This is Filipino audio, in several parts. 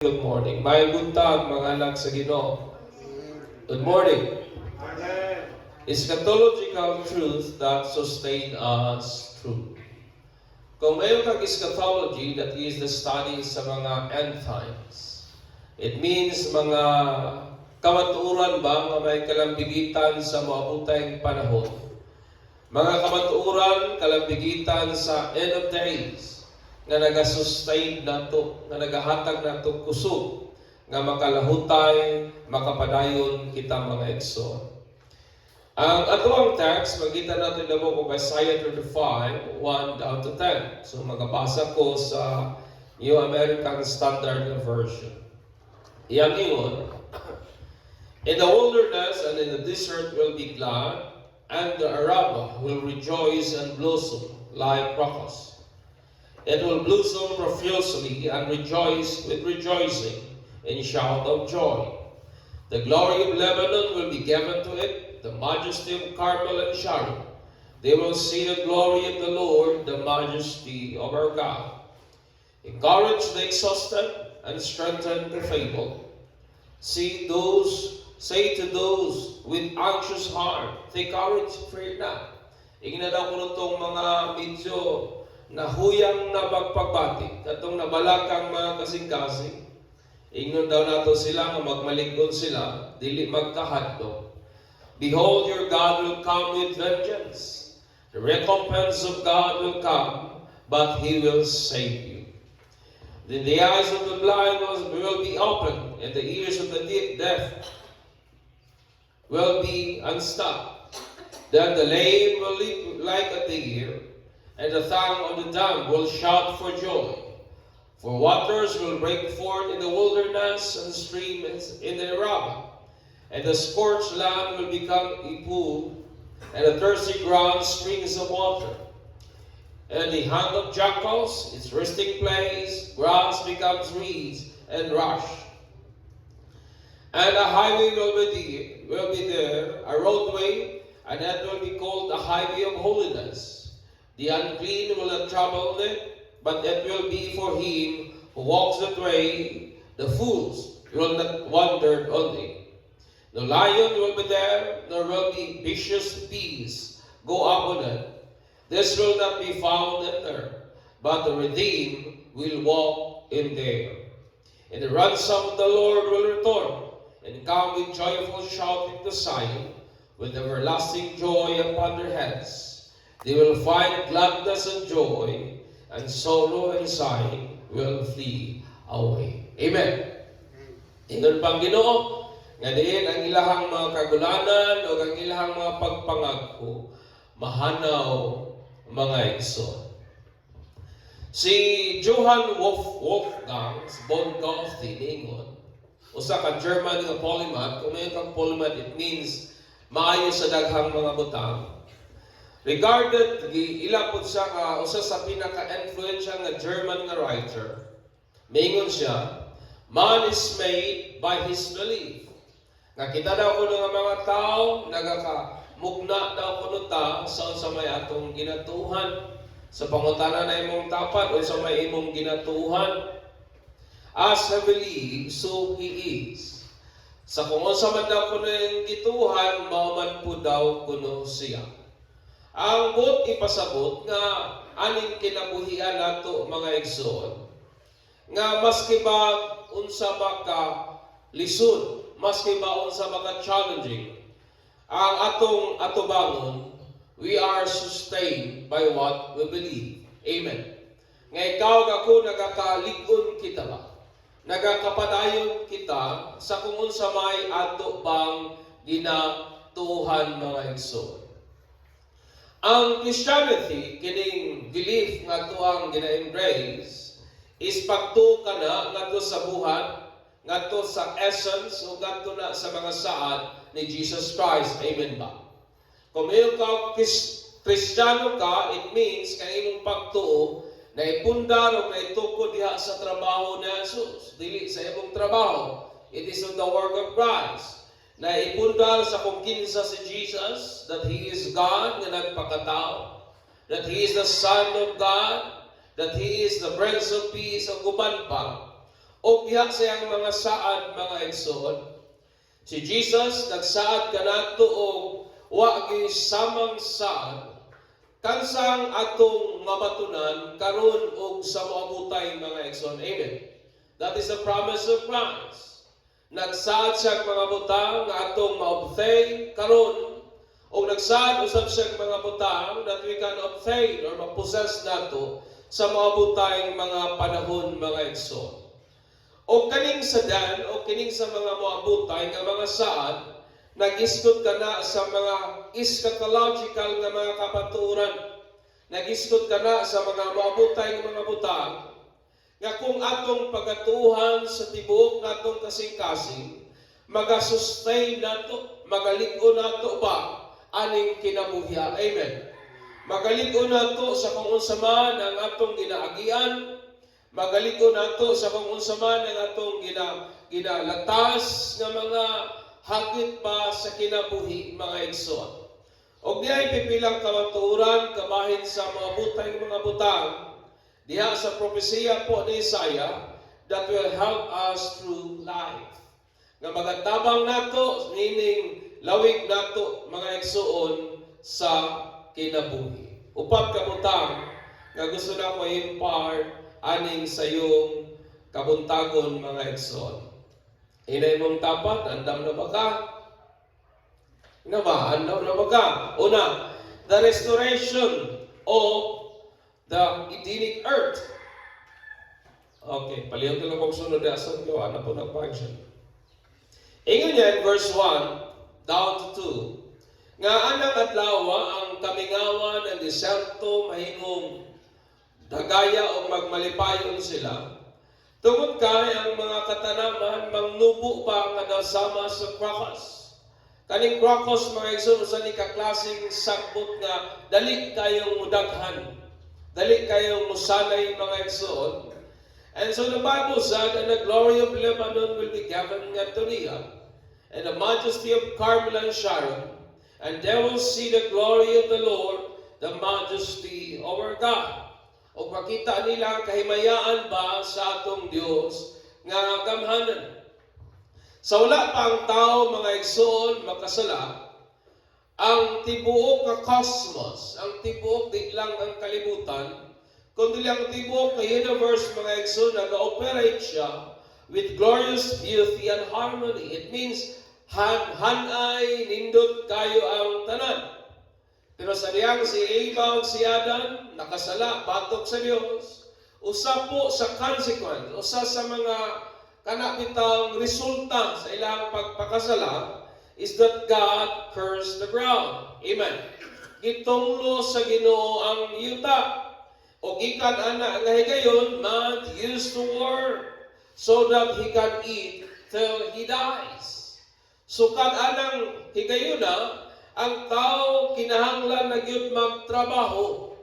Good morning. May buntag mga anak sa Ginoo. Good morning. Eschatological truth that sustain us through. Kung mayroon kang eschatology, that is the study sa mga end times. It means mga kamatuoran ba nga may kalambigitan sa maabutang panahon. Mga kamatuoran, kalambigitan sa end of days nga nagasustain nato, nga nagahatag nato kusog, nga makalahutay, makapadayon kita mga igsoon. Ang atuang text, magkita natin na mo kung Isaiah 35, 1 down to 10. So magabasa ko sa New American Standard Version. Iyang ingon, in the wilderness and in the desert will be glad, and the Arabah will rejoice and blossom like crocus. It will blossom profusely and rejoice with rejoicing and shout of joy. The glory of Lebanon will be given to it, the majesty of Carmel and Sharon. They will see the glory of the Lord, the majesty of our God. Encourage the exhausted and strengthen the feeble. Say to those with anxious heart, take courage, fear not. Iginadaw ko nitong mga medyo nahuyang na pagpagbati, katong nabalakang mga kasing-kasing. Ingnon daw nato sila nga magmaligod sila, dili magkahadlok. Behold, your God will come with vengeance. The recompense of God will come, but He will save you. Then the eyes of the blind will be opened, and the ears of the deaf will be unstopped. Then the lame will leap like a deer, and the tongue of the dumb will shout for joy. For waters will break forth in the wilderness and streams in the Arabah. And the scorched land will become a pool, and the thirsty ground springs of water. And the haunt of jackals, its resting place, grass becomes reeds and rush. And a highway will be there, a roadway, and that will be called the highway of holiness. The unclean will not travel it, but it will be for him who walks that way. The fools will not wander on it. The lion will be there, nor will be vicious beasts go up on it. This will not be found in there, but the redeemed will walk in there. And the ransom of the Lord will return, and come with joyful shouting to Zion, with everlasting joy upon their heads. They will find gladness and joy, and sorrow and sighing will flee away. Amen. Ingon pang Ginoo, nga diin ang ilahang mga kagulanan o ang ilahang mga pagpangagko, mahanaw mga igsoon. Si Johann Wolfgang von Goethe niingon, usa ka German nga polymath. Kung may kang polymath, it means maayo sa daghang mga butang. Regarded, ilapod siya ka, usa sa pinaka-influential nga German nga writer. Maingon siya, man is made by his belief. Nakita daw ko ng mga tao, nagakamugna daw ko ta sa may atong ginatuhan. Sa pangutana na imong tapat o sa may imong ginatuhan. As he believes, so he is. Sa kung sa man daw ko ng gituhan, mauman po daw kuno siya. Ang buot ipasabot nga aning kinabuhian nato mga igsoon nga maski ba unsa ba ka lisod, maski ba unsa ba ka challenging, ang atong atubangon, we are sustained by what we believe. Amen. Nga ikaw ako nagakalig-on kita ba? Nagakapadayon kita sa kung unsa may ato bang ginatuhan mga igsoon. Ang Christianity, kining belief nga tuang gina-embrace, is pagto ka na nga sa buhat, nga sa essence, o nga na sa mga saad ni Jesus Christ. Amen ba? Kung mayroon ka Kristiyano ka, it means kang imong pagtuo na ipundar o na itukod diha sa trabaho ni Jesus. Dili sa imong trabaho. It is on the work of Christ. Na ipundar sa kumkinsa si Jesus, that He is God na nagpakatao, that He is the Son of God, that He is the Prince of Peace, o guman pa, o diha sayang mga saad mga igsoon. Si Jesus nagsaad kanato og wa gyud samang saad kansang atong mabatunan karon og sa moabutay mga igsoon. Amen. That is the promise of Christ. Nagsaad siya mga butang nga atong maobtain karon o nagsaad usab siya mga butang that we can obtain or mapossess nato sa maabutay mga panahon mga igsoon. O kaning sadan o kining sa mga moabutay nga mga saad nag-isgot ka na sa mga eschatological nga mga kapaturan. Nag-isgot ka na sa mga moabutay nga mga butang nga kung atong pagatuhan sa tibuok natong kasing-kasing magasustain nato, magalig-on nato ba aning kinabuhi. Amen. Magalig-on nato sa kung unsa man ang atong ginaagian. Magalig-on nato sa kung unsa man ang atong ginalatas nga mga hagit pa sa kinabuhi mga igsoon. Og diay pipilang kamatuoran kabahin sa mga butay mga butang diha sa propesiya po ni Isaiah that will help us through life. Nga magatabang nato nining lawig nato mga igsoon sa kinabuhi. Upat ka butang nga gusto na ko impart aning sayong kabuntagon mga igsoon. Hinay mong tapat, andam na ba ka? Andam na ba ka? Una, the restoration of the Edenic earth. Okay, palihog na lang kong sunod na asang gawa na po nag-function. Ingon yan, verse 1 down to 2. Nga anang adlawa ang kamingawa ng deserto mahimong dagaya o magmalipayon sila. Tungod kay ang mga katanaman mangnubo pa kada sama sa krokos. Kaning krokos mga igsoon sa ni kaklaseng sagbot nga dali kayong mudaghan. Dali kayong musanay mga igsoon. And so the Bible said, and the glory of Lebanon will be given unto thee, and the majesty of Carmel and Sharon, and they will see the glory of the Lord, the majesty of our God. O makita nila kahimayaan ba sa atong Dios nga gamhanan. Sa wala pa ang tao mga igsoon makasala, ang tibuok nga cosmos, ang tibuok di lang ang kalibutan, kundi lang tibuok nga universe mga igsoon nag-operate siya with glorious beauty and harmony. It means hanay nindot kayo ang tanan. Pero sa diyang si Eva ug si Adam nakasala batok sa Dios. Usa po sa consequence, usa sa mga kanapitang resulta sa ilang pagpakasala is that God cursed the ground. Amen. Gitunglo sa Ginoo ang yuta. O gikan ana nga higayon man used to work so that he can eat till he dies. So kad anang higayuna ang tao kinahanglan na gyud magtrabaho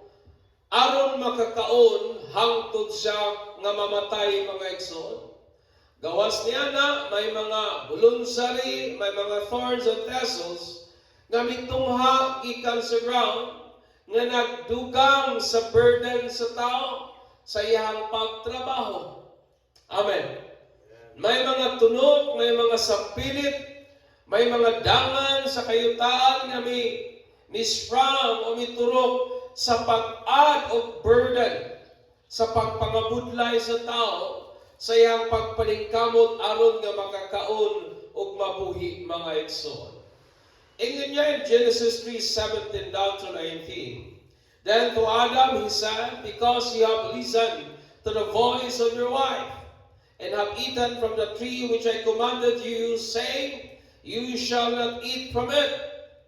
aron makakaon hangtod siya nga mamatay mga igsoon. Gawas niya na may mga bulunsari, may mga thorns and tassels nga mitungha gikan sa ground nga nagdugang sa burden sa tao sa iyang pagtrabaho. Amen. May mga tunog, may mga sapilit, may mga dangan sa kayutaan nga misprang o miturok sa pag-add of burden, sa pagpangabudlay sa tao, sa iyang pagpalingkamot aron nga makakaon og mabuhi mga igsoon. Ingon niya in Genesis 3:17 down to 19. Then to Adam he said, because you have listened to the voice of your wife, and have eaten from the tree which I commanded you, saying, you shall not eat from it.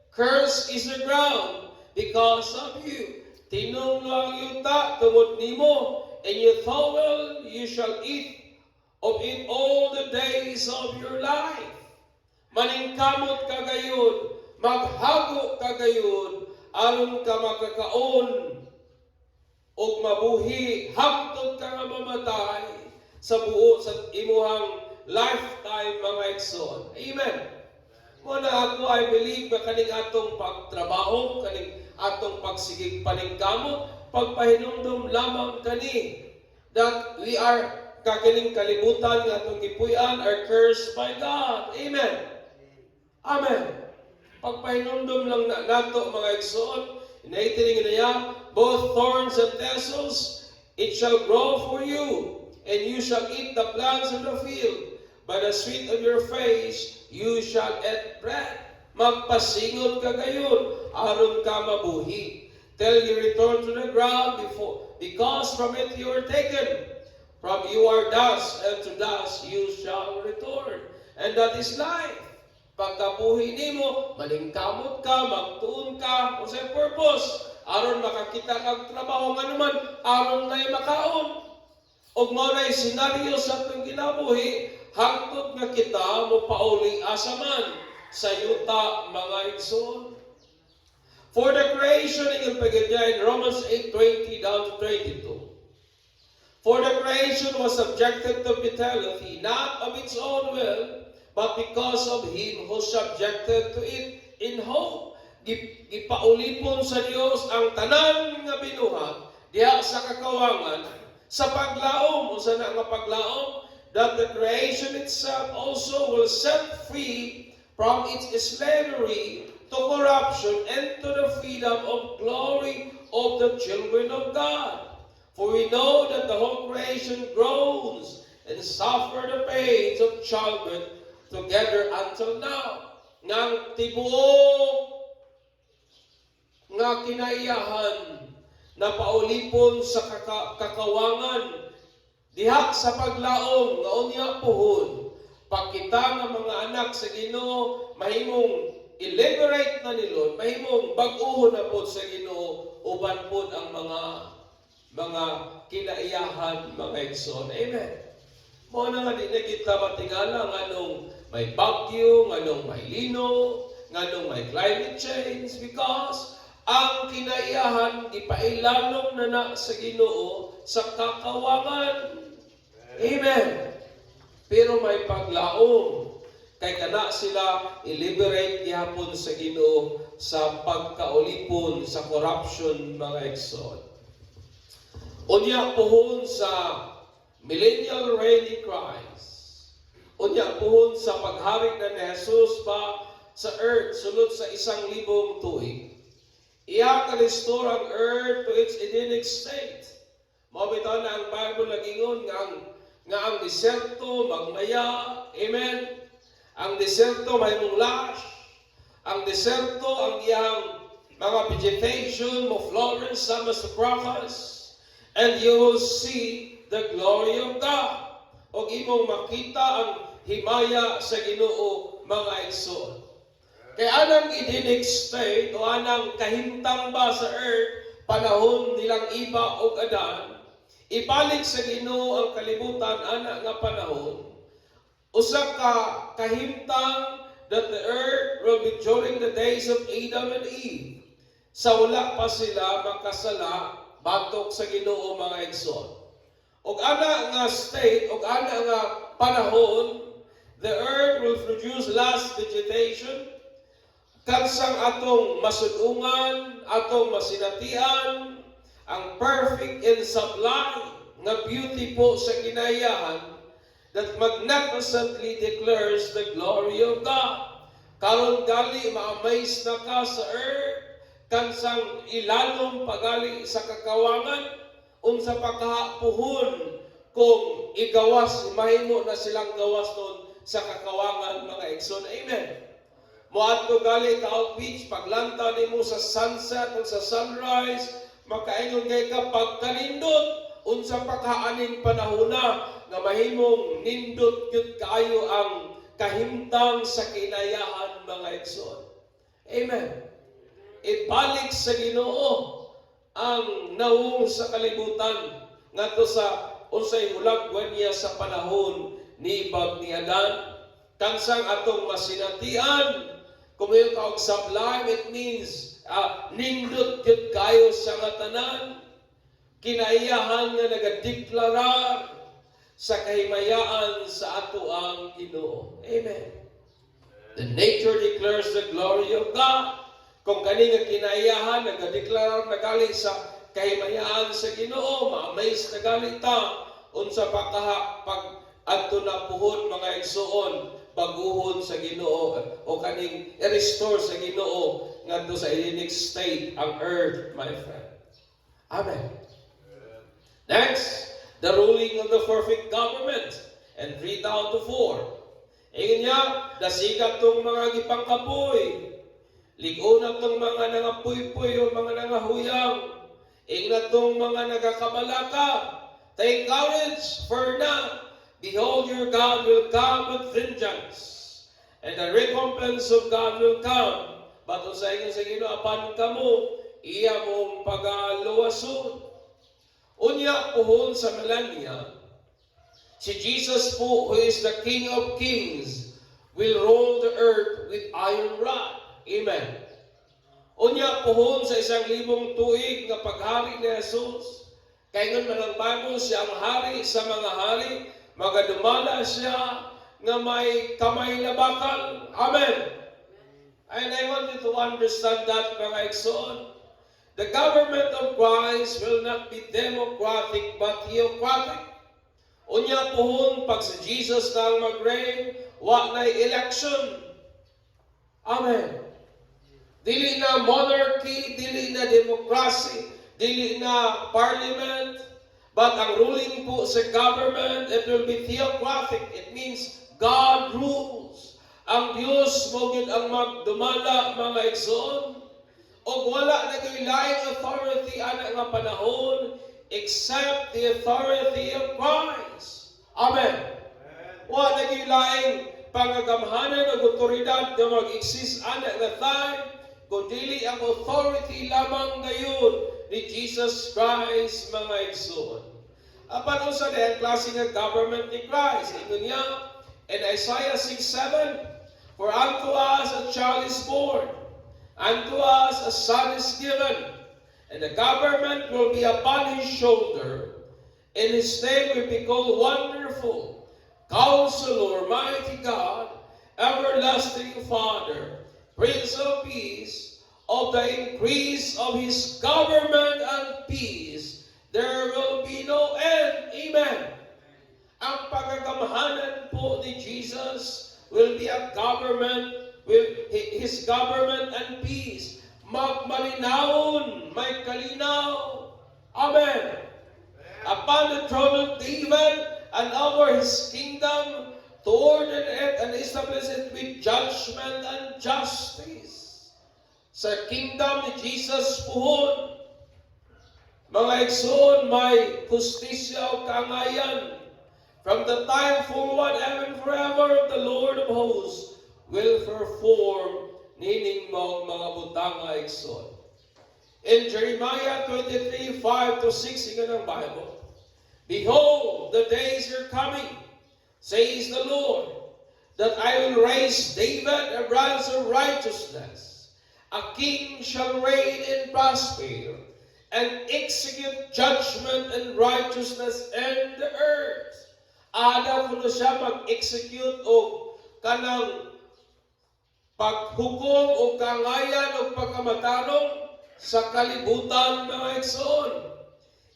Cursed is the ground because of you. Tinunglo ang yuta tungod nimo, and your thowel you shall eat of it all the days of your life. Maningkamot ka gayon, maghago ka gayon, aron ka makakaon og mabuhi hangtod ka nga mamatay sa buo sa imuhang lifetime mga igsoon. Amen. Muna ako, I believe na kaning atong pagtrabaho, kaning atong pagsigig paningkamot, pagpahinumdum lamang kani that we are kakining kalibutan nga atong gipuy-an are cursed by God. Amen. Amen. Pagpahinumdum lang nato mga igsoon, inaitining niya, both thorns and thistles, it shall grow for you, and you shall eat the plants of the field. By the sweat of your face, you shall eat bread. Magpasingot ka gayon, aron ka mabuhi. Till you return to the ground because from it you are taken. From you are dust, and to dust you shall return. And that is life. Pagkabuhi nimo, malingkamot ka, magtuon ka, o sa purpose, aron makakita kag trabaho nga naman, aron na'y makaon. O mao na'y senaryo sa atong ginabuhi, hangtod nga kita mo pauli asaman sa yuta mga igsoon. For the creation, in Romans 8:20 down to 22. For the creation was subjected to fidelity, not of its own will, but because of Him who subjected to it in hope. Gipaulipon sa Dios ang tanan nga binuhat diha sa kakawangan sa paglaom, usa na nga paglaom, that the creation itself also will set free from its slavery to corruption and to the freedom of glory of the children of God. For we know that the whole creation groans and suffer the pains of childbirth together until now. Nang tibuok nga kinaiyahan na paulipon sa kakawangan diha sa paglaom nga unya puhon, pagkita nga mga anak sa Ginoo mahimong i-liberate na nilon, mahimong bag-uhon na po sa Ginoo uban po ang mga kinaiyahan mga igsoon. Amen. Mo na nga di na kita matingala nganong may bagyo, nganong may lino, nganong may climate change, because ang kinaiyahan ipailanom na sa Ginoo sa kakawangan. Amen. Pero may paglaom kay kana sila i-liberate gihapon sa Ginoo sa pagkaulipon sa corruption mga igsoon. Unya pohon sa millennial reign ni Christ. Unya pohon sa paghawik na ni Jesus pa sa earth sulod sa 1,000 tuig. Iya ka-restore ang earth to its Edenic state. Mabitaw na ang Bible nagingon nga ang deserto magmaya. Amen. Ang deserto may mulash. Ang deserto ang iyang mga vegetation mo flourish sama sa crocus. And you will see the glory of God. O imong makita ang himaya sa Ginoo mga igsoon. Kaya anang Edenic state o anang kahimtang ba sa earth panahon nilang Iba o Adan, ibalik sa Ginoo ang kalibutan ana nga panahon. Usa ka kahimtang that the earth will be during the days of Adam and Eve. Sa wala pa sila makasala batok sa Ginoo mga igsoon. Og ana nga state, og ana nga panahon, the earth will produce last vegetation, kansang atong masudungan, atong masinatian, ang perfect and sublime nga beauty po sa kinaiyahan that magnificently declares the glory of God. Karon gali ma-amaze na ka sa earth, kansang ilalom pagali sa kakawangan, unsa pagkapuhon kung igawas, mahimo na silang gawas nun sa kakawangan mga igsoon. Amen. Moadto gali ka outreach, paglanta nimo sa sunset o sa sunrise, makaingon kay ka pagkanindot, unsa pagkaaning panahona nga mahimong nindot gyud kaayo ang kahimtang sa kinayahan mga igsoon. Amen. Ibalik sa Ginoo ang nawong sa kalibutan ngadto sa unsay hulagwan niya sa panahon ni Ibag ni Adan, kansang atong masinatian. Kung yung kaog sublime, it means nindot yun kayo sa ngatanan, kinaiyahan nga nagadeklarar sa kahimayaan sa ato ang Ginoo. Amen. The nature declares the glory of God. Kung kani nga kinaiyahan, nagadeklarar na gali sa kahimayaan sa Ginoo, ma-amaze na gali ta, unsa pa pag adto na puhon mga igsoon baguhon sa Ginoo o kaning i-restore sa Ginoo ngadto sa Edenic state ang earth, my friend. Amen. Next, the ruling of the perfect government. And 3 down to 4. Ingon niya, dasigap tong mga gipangkapoy. Ligon tong mga nangapuy-puy o mga nangahuyang. Ingon tong mga nagakabalaka. Take courage, for now, behold, your God will come with vengeance. And the recompense of God will come. Bato sa inyo sa Ginoo, apan kamo, iya mong pagaluwason. Unya puhon sa millennia, si Jesus po, who is the King of Kings, will roll the earth with iron rod. Amen. Unya puhon sa 1,000 tuig nga paghari ni Jesus, kay ngon man ang Bible, siya ang hari sa mga hari, magadumala siya nga may kamay na bakal. Amen. And I want you to understand that, mga igsoon. The government of Christ will not be democratic but theocratic. Unya puhon pag si Jesus nang mag-reign, wa na election. Amen. Dili na monarchy, dili na democracy, dili na parliament, but ang ruling po sa government, it will be theocratic. It means God rules. Ang Diyos mo yun ang magdumala, mga igsoon. O wala na laing authority ana nga panahon except the authority of Christ. Amen. Wa na laing pangagamhanan o otoridad na mag-exist ana nga time, kundi ang authority lamang ngayon ni Jesus Christ, mga igsoon. Apan usa na ang klase nga government ni Christ. Ingon niya in Isaiah 6:7, for unto us a child is born, unto us a son is given, and the government will be upon his shoulder, and his name will be called Wonderful, Counselor, Mighty God, Everlasting Father, Prince of Peace. Of the increase of his government and peace, there will be no end. Amen. Ang pagagamhanan po ni Jesus will be a government with his government and peace. Magmalinawon, may kalinaw. Amen. Upon the throne of David and over his kingdom, to order it and establish it with judgment and justice. Sa kingdom ni Jesus puhon, mga igsoon, may justisya o kangayan. From the time forward, even forever, the Lord of hosts will perform nining mga butanga igsoon. In Jeremiah 23:5-6, ingon ang Bible, behold, the days are coming, says the Lord, that I will raise David a branch of righteousness. A king shall reign and prosper, and execute judgment and righteousness in the earth. Ada kuno siya mag-execute o kanang paghukom o kangayan o pagkamatarong sa kalibutan, mga igsoon.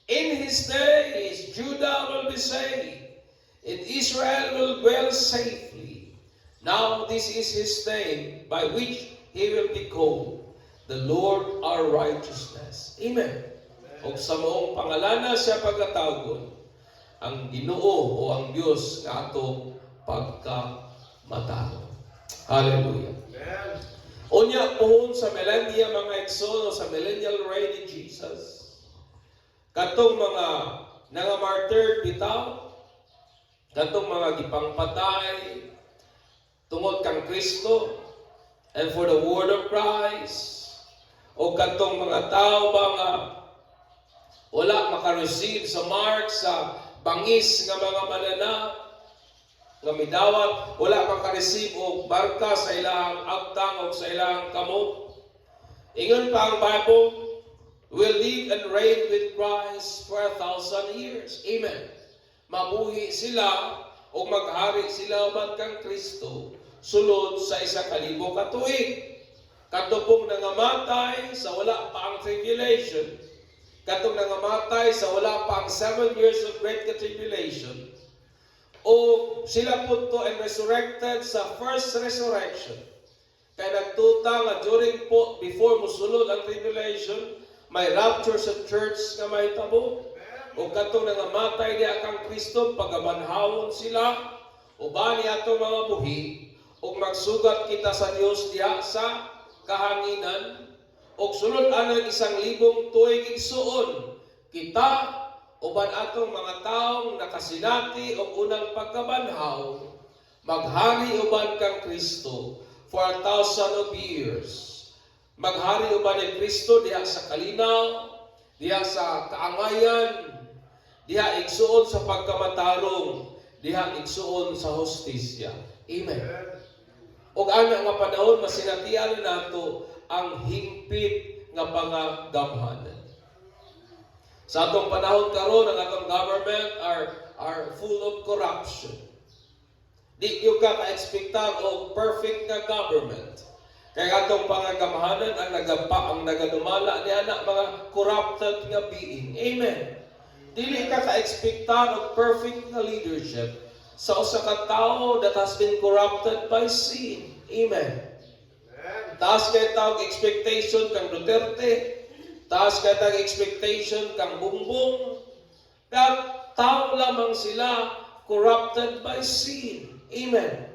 In his days, Judah will be saved, and Israel will dwell safely. Now this is his name by which he will be called the Lord our righteousness. Amen. O sa moong pangalana siya pagkatawgon, ang Ginoo o ang Diyos nga atong pagkamatao. Hallelujah. Amen. Unya puhon sa millennia, mga igsoon, sa millennial reign ni Jesus, katong mga nangamartyr bitaw, katong mga gipangpatay tungod kang Kristo, and for the word of Christ, o katong mga tao ba nga wala makareceive sa mark sa bangis nga mga mananap, nga midawat, wala makareceive o barka sa ilang agtang o sa ilang kamot. Ingon pa ang Bible, will live and reign with Christ for 1,000 years. Amen. Mabuhi sila o maghari sila man kang Kristo sulod sa 1,000 katuig. Kadto pong nangamatay sa wala pa ang tribulation, katong nangamatay sa wala pa ang 7 years of great tribulation, o sila punto and resurrected sa first resurrection. Kaya nagtuta nga during po, before musulod ang tribulation, may rapture sa church nga may tabo. O katong nangamatay di akang Kristo, pagabanhawon sila, o ba ni atong mga buhi, o magsugat kita sa Dios diha sa kahanginan, o sulod anang 1,000 tuig igsuon, kita, uban atong mga taong nakasinati o unang pagkabanhaw, maghari uban kang Kristo for 1,000 of years. Maghari uban ni Kristo diha sa kalinaw, diha sa kaangayan, diha igsuon sa pagkamatarong, diha igsuon sa hostisya. Amen. Og ana nga panahon masinatian nato ang hingpit nga pangagamhanan. Sa atong panahon karon ang atong government are full of corruption. Di yung ka-expectar og perfect nga government. Kaya atong pangagamhanan ang nagadumala ni anak mga corrupted nga being. Amen. Dili ka ka-expectar og perfect nga leadership sa usa ka tawo that has been corrupted by sin. Amen. Taas kay tawag expectation kang Duterte, taas kay tawag expectation kang Bongbong, that tao lamang sila corrupted by sin. Amen.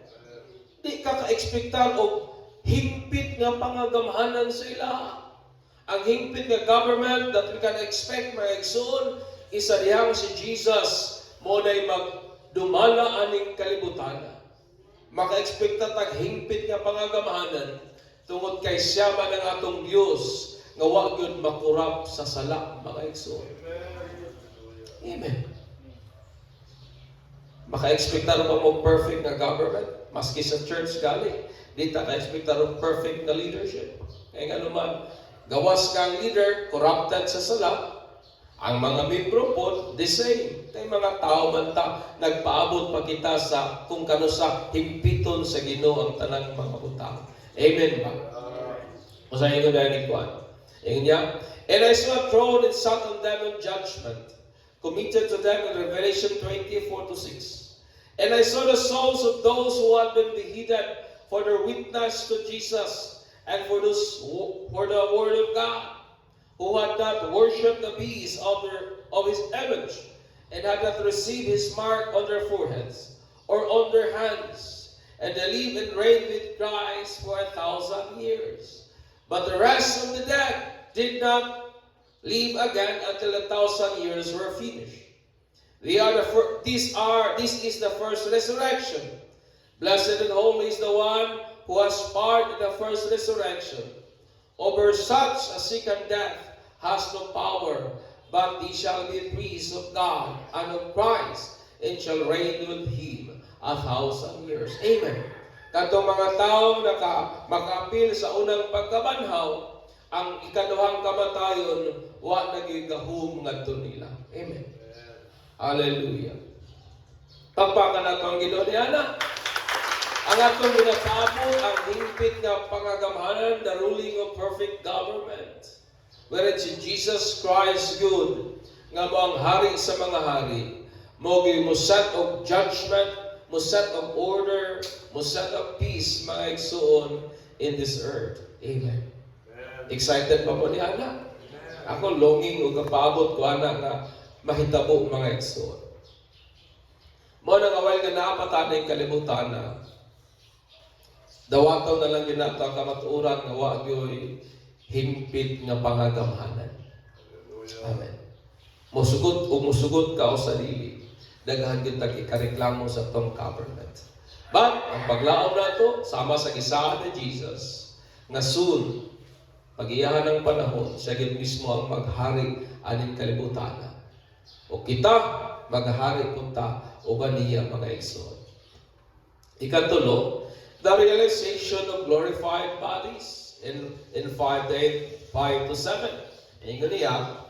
Di ka ka-expectar og hingpit nga pangagamhanan sila. Ang hingpit nga government that we can expect mga igsoon, isa diyang si Jesus mo na'y magdumala aning kalibutan. Maka-expecta tag hingpit nga pangagamhanan tungod kay siya man ang atong Dios nga wa gyud makurap sa sala mga igsoon. Amen. Maka-expecta ro mo perfect na government maski sa church gali. Di ta ka-expecta ro perfect na leadership. Kaya nga naman gawas kang leader corrupted sa sala. Ang mga membro po, the same. Kay mga tao man ta, nagpaabot pa kita sa kung kano sa himpiton sa Ginoo ang tanang mga utang. Amen ba? Masahin ko dahil ikuan. Ingon niya, and I saw a throne and sat on them in judgment, committed to them in Revelation 20:4-6. And I saw the souls of those who had been beheaded for their witness to Jesus and for the word of God, who had not worshipped the beast of his image, and had not received his mark on their foreheads or on their hands, and they live and reign with Christ for 1,000 years. But the rest of the dead did not live again until 1,000 years were finished. This is the first resurrection. Blessed and holy is the one who has part in the first resurrection. Over such a second death has no power, but he shall be priests of God and of Christ, and shall reign with him 1,000 years. Amen. Katong mga taong makapil sa unang pagkabanhaw, ang ikaduhang kamatayon, wa nagigahom ngadto nila. Amen. Hallelujah. Pagpakan nato ang Ginoo niana. Ang atong ginapabot ang hingpit nga pangagamhanan, the ruling of perfect government. Wherein si Jesus Christ good, nga mo ang hari sa mga hari, mo set of judgment, mo set of order, mo set of peace, mga igsuon in this earth. Amen. Excited pa mo ni Ana? Ako longing o kapabot ko ana nga mahitabo mga igsuon. Mo nang awal nga naapatan ng kalibutan na dawataw na lang ginato ang kamatuuran nga wa gyoy hingpit nga pangagamhanan. Amen. Musugot ka o sarili. Daghan gyud tag ikareklamo sa tong government. But ang paglaom nato sama sa gisaad ni Jesus nga soon pag-iyahan ng panahon siya gyud mismo ang maghari aning kalibutan. O kita maghari punta uban niya mga igsoon. Ikatulo, the realization of glorified bodies in 5:5-7. Ingon niya,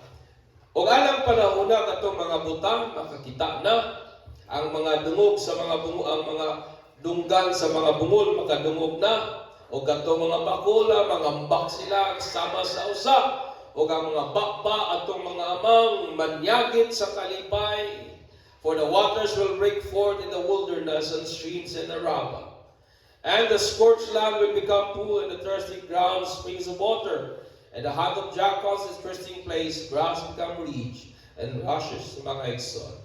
o alang panahon na katong mga butang makakita na ang mga dungog sa mga ang mga dunggan sa mga bungol makadungog na o katong mga bakula mangambak sila sama sa usa o o ang mga bakba atong mga amang manyagit sa kalipay. For the waters will break forth in the wilderness and streams in Arabah. And the scorched land will become pool, and the thirsty ground springs of water. And the heart of jackals is thirsting place, grass become rich, and rushes mga igsoon.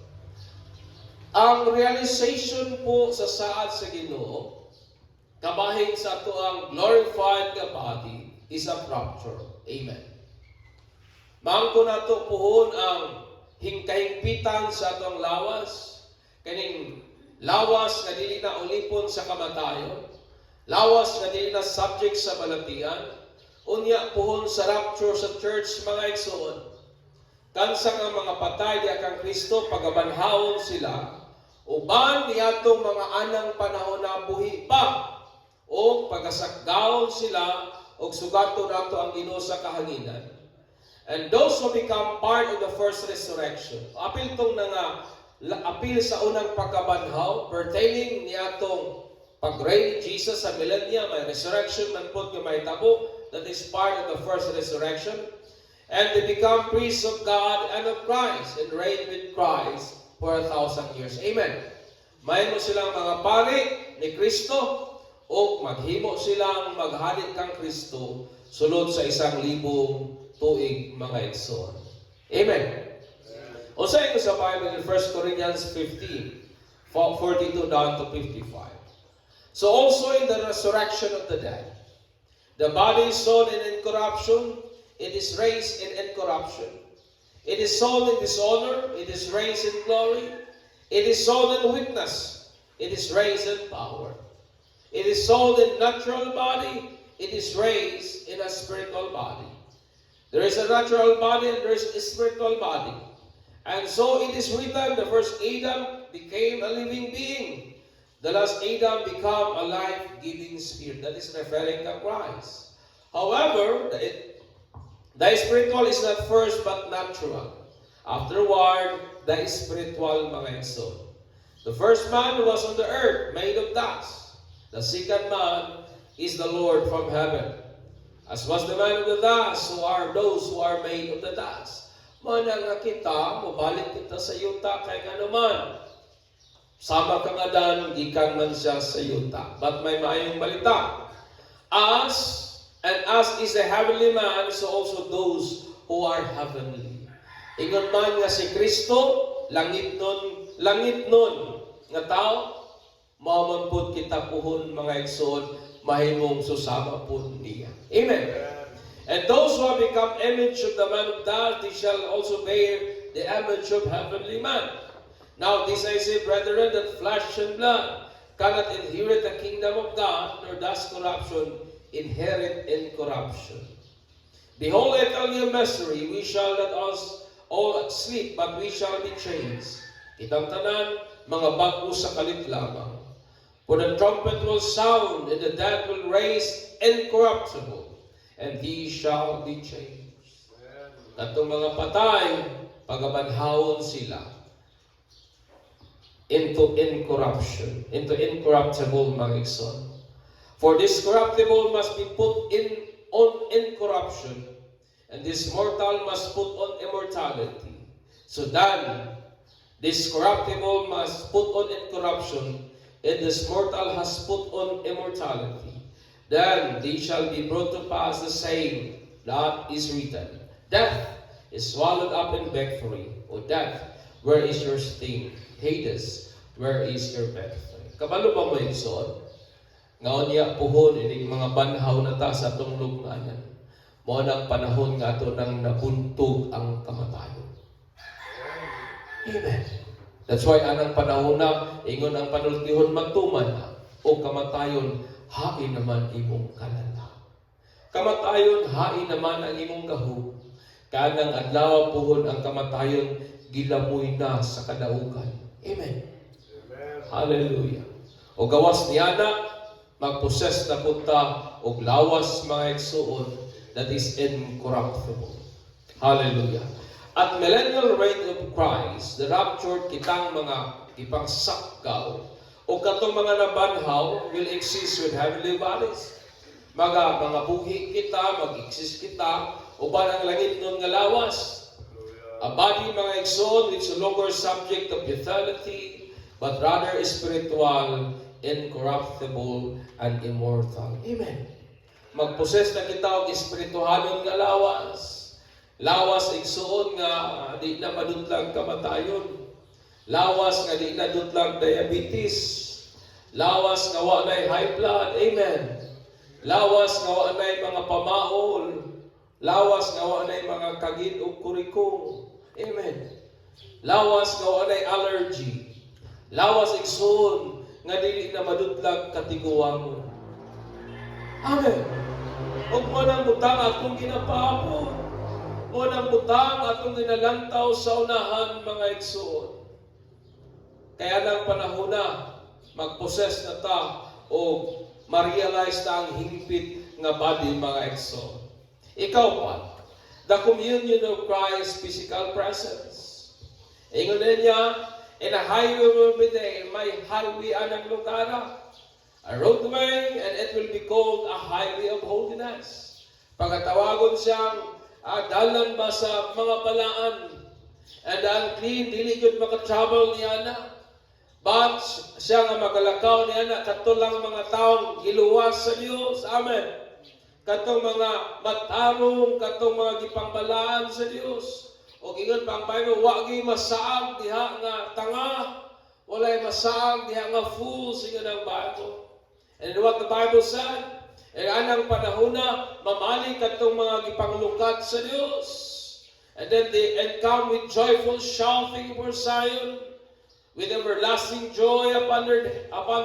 Ang realization po sa saad sa Ginoo, kabahin sa ato ang glorified nga body, is a rapture. Amen. Maangko na ito pohon ang hingkahingpitan sa atong lawas, kaning lawas nga dili na ulipon sa kamatayon, lawas nga dili na subject sa balatian, unya pohon sa rapture sa church mga igsoon. Kansang ang mga patay di akang Kristo pagabanhawon sila, uban niadtong mga anang panahon na buhi pa, o pagasakdaon sila og sugato nato ang Ginoo sa kahanginan. And those who become part of the first resurrection. Apil tong apil sa unang pagkabanhaw pertaining niadtong pag-reign ni Jesus sa millennium, may resurrection man pod nga may tabo, that is part of the first resurrection. And they become priests of God and of Christ and reign with Christ for 1,000 years. Amen. May mo silang mga pari ni Kristo o maghimo silang maghalit kang Kristo sulod sa 1,000 tuig mga igsoon. Amen. O sa ito sa Bible in 1 Corinthians 15, 42 down to 55. So also in the resurrection of the dead, the body is sown in incorruption, it is raised in incorruption. It is sown in dishonor, it is raised in glory. It is sown in weakness, it is raised in power. It is sown in natural body, it is raised in a spiritual body. There is a natural body and there is a spiritual body. And so it is written, the first Adam became a living being. The last Adam became a life-giving spirit. That is referring to Christ. However, the spiritual is not first but natural. Afterward, the spiritual mga igsoon. The first man was on the earth, made of dust. The second man is the Lord from heaven. As was the man of the dust, so are those who are made of the dust. Mana nga kita, mabalik kita sa yuta kay nga naman. Sama ka nga dan, gikan man siya sa yuta. But may maayong balita. As is a heavenly man, so also those who are heavenly. Ingon man nga si Kristo, langit nun, nga tao, mamampod kita puhon mga igsoon, mahimong susama po niya. Amen. And those who have become image of the man of God, they shall also bear the image of heavenly man. Now this I say, brethren, that flesh and blood cannot inherit the kingdom of God, nor does corruption inherit incorruption. Behold, I tell you a mystery, we shall not all sleep, but we shall be changed. Kitang tanan, mga bago sa kalit lamang. For the trumpet will sound, and the dead will raise incorruptible, and these shall be changed. Katong mga patay, pagabanhawon sila into incorruption, into incorruptible mga igsoon. For this corruptible must be put on incorruption, and this mortal must put on immortality. So then, this corruptible must put on incorruption, and this mortal has put on immortality. Then they shall be brought to pass the same that is written. Death is swallowed up in victory. O death, where is your sting? Hades, where is your victory? Kabalo ba mo igsoon? Ngaon niya puhon, ining mga banhaw na ta sa itong lugnanan. Mo ang panahon nga ito nang nabuntog ang kamatayon. Amen. That's why anang panahon na, ingon ang panultihon magtuman na, o kamatayon, hain naman imong kalala. Kamatayon, hain naman ang imong gahug. Kanang adlaw puhon ang kamatayon, gilamoy na sa kadaugan. Amen. Amen. Hallelujah. O gawas niya na, magposes na punta, o lawas mga igsuon, that is incorruptible. Hallelujah. At millennial reign of Christ, the raptured kitang mga ipangsakgaw, o katong mga nabanhaw will exist with heavenly bodies. Mga buhi kita, mag-exist kita, uban ang langit nun nga lawas. A body, mga igsoon, which is no longer subject of lethality, but rather spiritual, incorruptible, and immortal. Amen. Magposes na kita og espirituhalon nga lawas. Lawas igsuon nga di na madutlang kamatayon. Lawas nga di na dutlang diabetes. Lawas nga wa nay high blood. Amen. Lawas nga wa nay mga pamaol. Lawas nga wa nay mga kagid ug kurikong. Amen. Lawas nga wa nay allergy. Lawas igsuon nga dili na madutlag katiguangon. Amen. Ug mo nang butang atong ginapaabot. Mo nang butang atong ginalantaw sa unahan, mga igsuon. Kaya nang panahon na magposes na ta o ma-realize na ang higpit nga body, mga igsoon. Ikaw pa, the communion of Christ's physical presence. Ingon niya, in a highway will be there, may highway anang lugar, a roadway, and it will be called a highway of holiness. Pagkatawagon siyang dalan ba sa mga balaan, and ang clean, dili good maka-travel niya na. But siya nga magalakaw niya na katulang mga taong giluwas sa Diyos. Amen. Katong mga matarong, katong mga gipangbalaan sa Diyos. O ingon pa ang Bible, wagi masaag diha nga tanga, walay masaag diha nga fool, ingon ang Bible. And what the Bible said, e anang panahon na mamali katong mga gipanglukat sa Diyos. And then they come with joyful shouting for Zion, with everlasting joy upon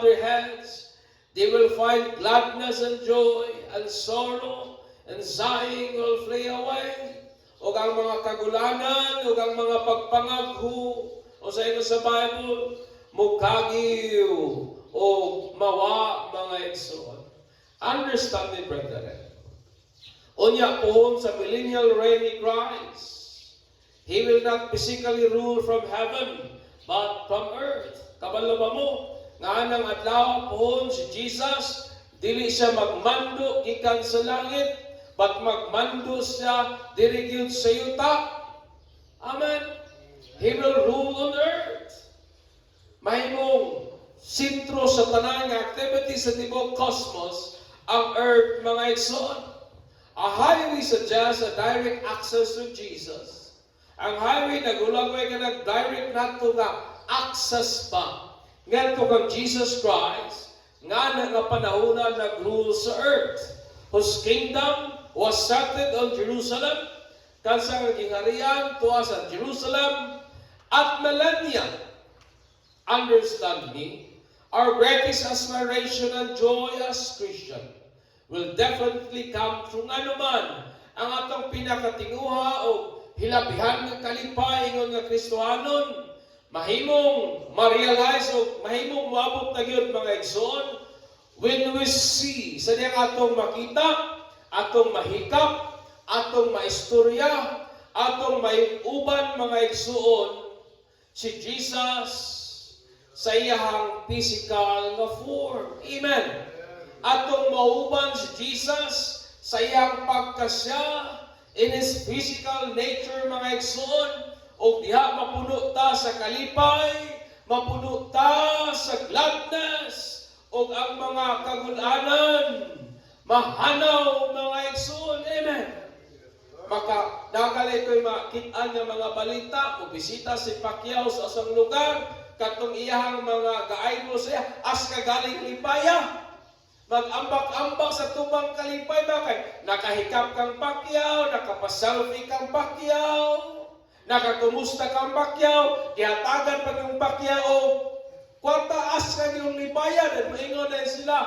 their heads. They will find gladness and joy and sorrow, and sighing will flee away. O ang mga kagulanan, o ang mga pagpangaghu, o sa ino sa Bible, mukagiw, o mawa, mga igsoon. Understand me, brethren. Unya pohon sa millennial reign ni Christ. He will not physically rule from heaven, but from earth. Kabalo ba mo? Nga anang adlaw pohon si Jesus, dili siya magmando gikan sa langit, but magmando siya diri gyud sa yuta. Amen. He will rule on earth. Mahimong sentro sa tanan nga activity sa tibuok cosmos ang earth, mga igsoon. A highway suggests a direct access to Jesus. Ang highway nagulagway ka nag-direct nato nga access pa. Ngadto kang Jesus Christ, nga panahona nag-rule sa earth, whose kingdom was centered on Jerusalem, kansang gingharian tuwa sa Jerusalem, at millennia. Understand me, our greatest aspiration and joy as Christian will definitely come from anuman ang atong pinakatinguha o hilabihan ng kalipay ingon nga Kristohanon, mahimong ma-realize o mahimong maabot na yun, mga igsoon, when we see sa diyang atong makita, atong mahikap, atong maistorya, atong maiuban, mga igsoon, si Jesus sa iyahang physical na form. Amen. Atong mauban si Jesus sa iyang pagkasya in His physical nature, mga igsoon, o diha mapuno ta sa kalipay, mapuno ta sa gladness, o ang mga kagulanan, mahanaw, mga igsoon. Amen. Maka dagal ito'y makitaan ng mga balita o bisita si Pacquiao sa asang lugar, katong iyahang mga gaayno siya, as kagaling lipaya. Mag-ambak-ambak sa tubang kalipay, bakit? Nakahikap kang Pacquiao, nakapaselfie kang Pacquiao, nakakumusta kang Pacquiao, kihatagan pag yung Pacquiao, kwartaas ka yung lipayan, at maingon na sila,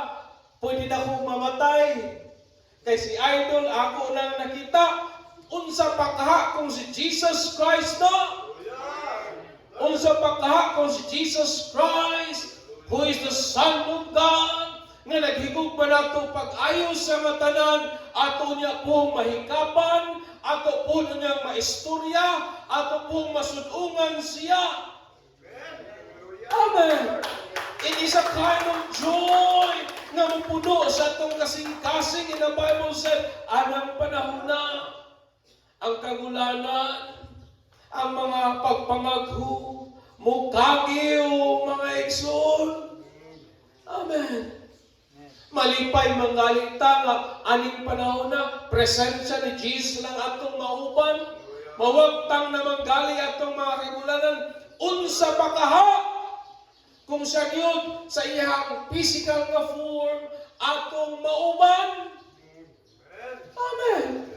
pwede na akong mamatay. Kay si Idol, ako nang nakita, unsa pakaha kung si Jesus Christ na? Unsa pakaha kung si Jesus Christ, who is the Son of God, nga naghigog pa nato pag-ayos sa matanan, ato niya pong mahikapan, ato po niyang maistorya, ato pong masudungan siya. Amen. It is a kind of joy na mapuno sa itong kasing-kasing in the Bible said, anang panahon na ang kagulanan, ang mga pagpangaghu, mukagiw, mga igsoon. Amen. Malipay manggalita nga aning panahon na presensya ni Jesus lang atong mauban. Mawagtang na manggali atong mga kagulanan. Unsa pa kaha kung siya yun sa iyang physical nga form atong mauban. Amen.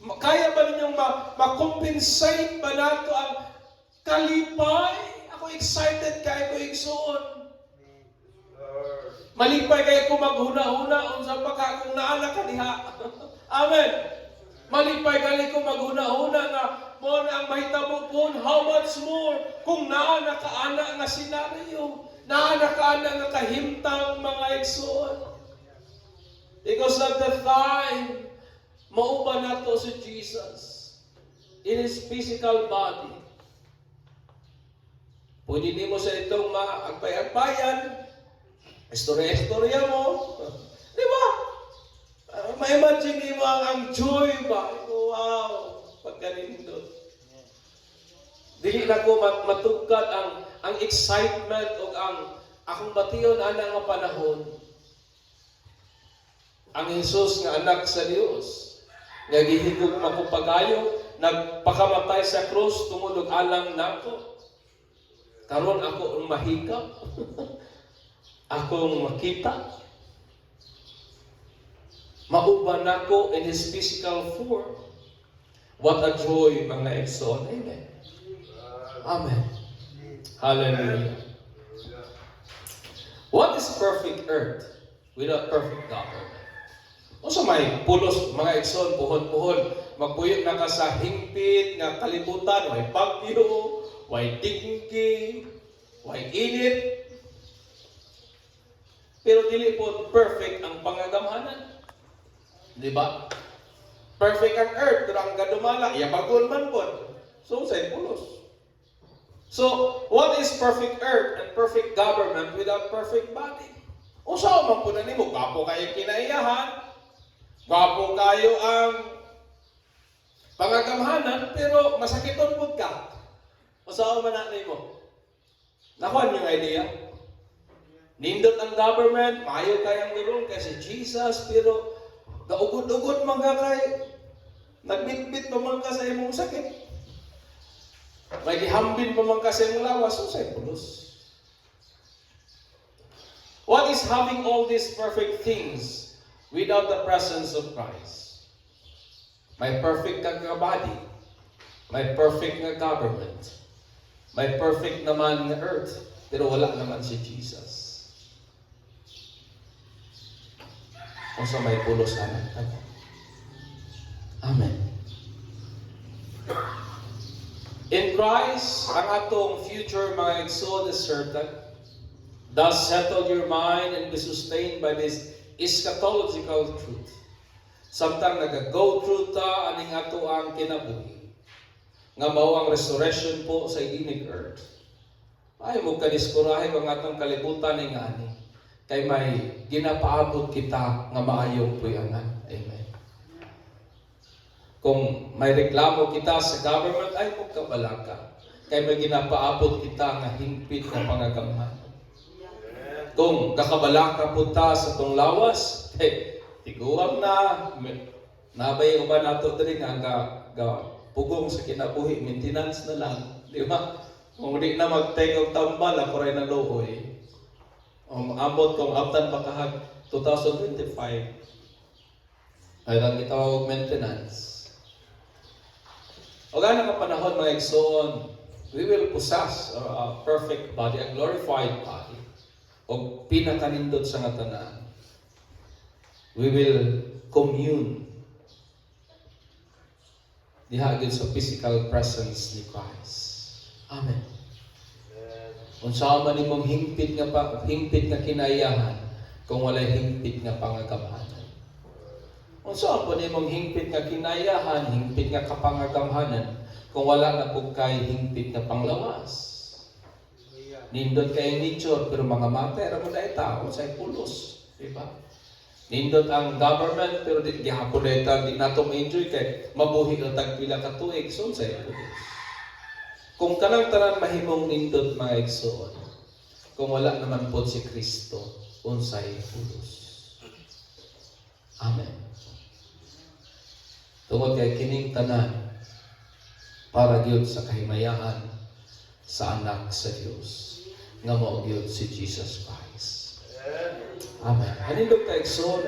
Kaya ba ninyong makompensate ba nato ang kalipay? Ako excited kayo ko igsoon. Malipay kayo ko maghuna-huna unsa pa ka kung naana ka diha. Amen. Malipay kayo ko maghuna-huna nga mo na ang mahitabo po, how much more kung naana ka ana nga senaryo, naana ka ana nga kahimtang mga igsoon. Because at the time, mauban nato si Jesus in His physical body. Pwede mo sa itong maagpay-agpayan, istorya-istorya mo. Di ba? Ma-imagine mo ang joy ba? Wow! Pagkanindot. Dili na ko matugkad ang excitement o ang akong bation ana nga panahon. Ang Jesus nga anak sa Dios, nga gihigog makupagayo, nagpakamatay sa krus tungod og alang nako. Karon ako ang mahikap. Akong makita. Mauban nako in His physical form. What a joy, mga igsoon. Amen. Amen. Hallelujah. What is perfect earth without perfect government? O sa may pulos, mga igsoon, puhon-puhon, magpuyot na ka sa hingpit, nga kalibutan, may bagyo, may tingki, may init. Pero dili po perfect ang pangagamhanan. Di ba? Perfect ang earth, pero ang gadumala, iabagol man po. So, sa pulos. So, what is perfect earth and perfect government without perfect body? O saan man po na nimo, gapo kayo kinaiyahan, gapo kayo ang pangagamhanan, pero masakiton po ka. O saan man na nimo? Nakuha niyo yung idea? Nindot ang government, maayo kayang gulong kasi Jesus, pero gaugod-ugod man ka kay, nagbitbit pa man ka sa imong sakit. May gihambin pa man ka sa imong lawas, so sa pulos. What is having all these perfect things without the presence of Christ? May perfect nga body, may perfect nga government, may perfect naman nga earth, pero wala naman si Jesus. O sa may pulos anak. Amen. In Christ, ang atong future, mga igsoon, is certain. Thus settle your mind and be sustained by this eschatological truth. Samtang nag-go through ta, aning ato ang kinabuhi. Nga mao ang restoration po sa inig earth. Ay mo kadiskurahe ang atong kalibutan ni nga ani. Kay may ginapaabot kita nga maayong puyangan. Amen. Kung may reklamo kita sa government, ay magkabalaka. Kay may ginapaabot kita nga hingpit na pangagamhan. Kung kakabalaka po ta sa tong lawas, tiguam na, nabay ba nato diri nga pugong sa kinabuhi, maintenance na lang. Di ba? Kung di na mag-take of tambal, ako rin na luhoy. Ambot kung after bakahag 2025 ay lang itawag maintenance. O gana ka panahon mga igsoon, we will possess a perfect body, a glorified body. O pinakanindot sa nga tanan. We will commune dihagid sa physical presence ni Christ. Amen. Kung saan man imong hingpit nga kinaiyahan, kung walay hingpit nga pangagamhanan. Kung saan man imong hingpit nga kinaiyahan, hingpit nga kapangagamhanan, kung wala na po kay hingpit nga panglawas. Nindot kay nature, pero mga mater, mo na tao sa pulos. Diba? Nindot ang government pero di gihapon na ita di nato ma-enjoy kay mabuhi na tagpila ka tuig so sa ito. Kung kanang tanan mahimong nindot mga igsoon, kung wala naman po si Kristo, unsay pulos. Amen. Tungod kay kining tanan para gyud sa kahimayaan sa anak sa Dios nga mao gyud si Jesus Christ. Amen. Anindot ka igsoon